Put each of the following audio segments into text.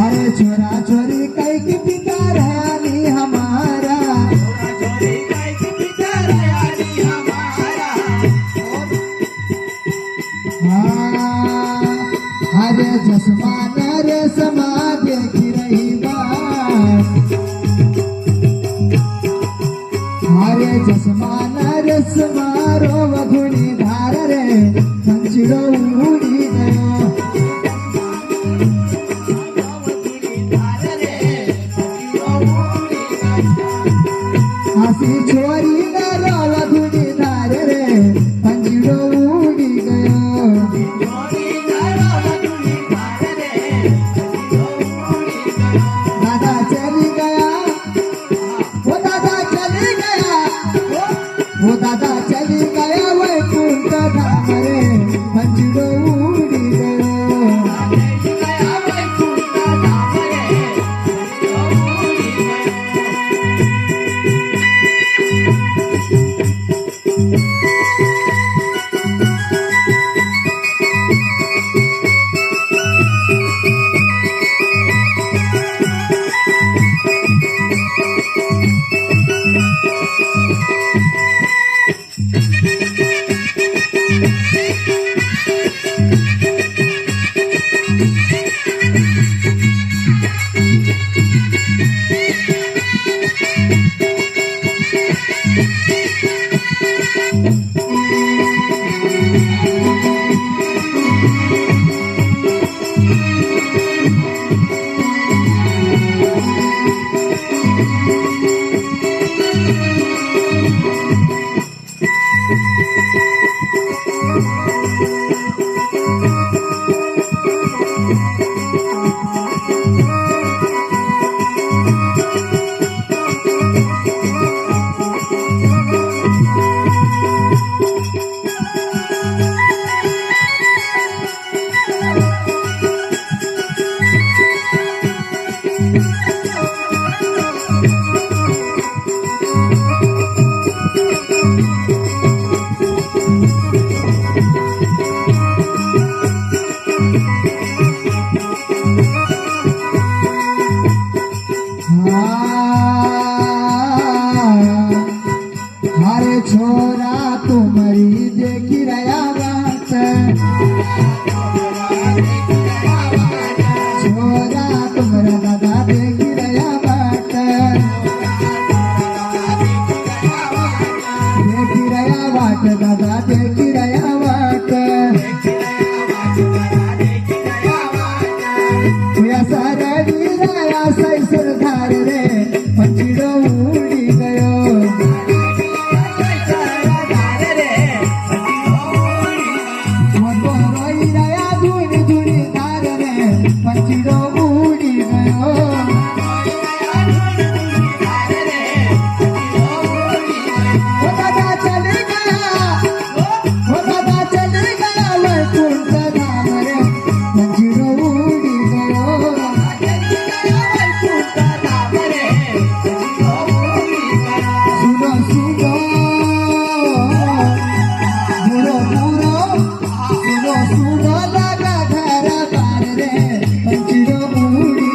अरे छोरा छोरी कई की पिता रयानी हमारा अरे चश्मा रे समा देख रही बात अरे चश्मा रे समारो वघुनी धार रे पंचड़ो उड़ी गयो हसी छोरी रो वघुनी धार रे पंचड़ो उड़ी गयो दादा चली गया वो दादा चली गया वो दादा चली गया वैकुंठ धाम रे पंचड़ो उड़ी गयो अरे छोरा तुम्हारी देखी रया बात छोरा तुम्हारा दादा देखी रया बात देखी रया बात दादा देखी रया बात सारे वीरा सैसर धार रे पंचड़ो उड़ी गयो पंचड़ो उड़ी गयो वो दादा चले गया वो दादा चले गया वैकुंठ धाम रे पंचड़ो उड़ी गयो सुनो सुनो बुरो बुरो सुनो सुनो लगा घर बार रे पंचड़ो उड़ी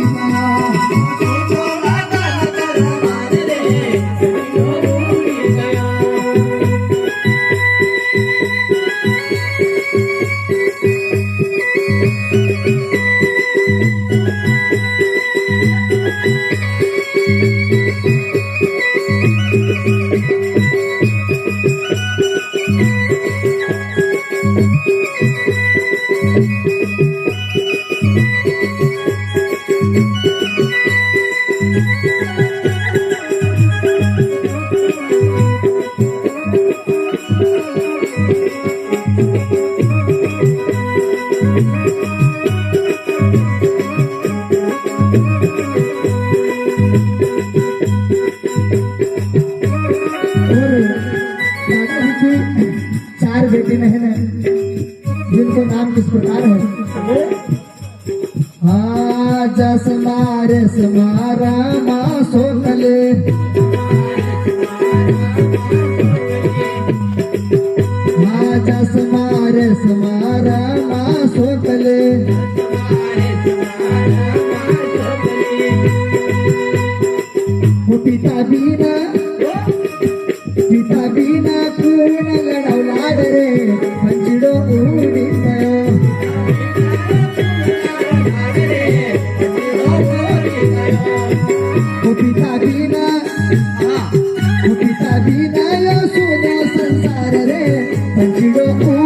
चार बेटे हैं जिनको नाम किस प्रकार है जसमार समारा माँ सोतले जसमार समारा पंचडो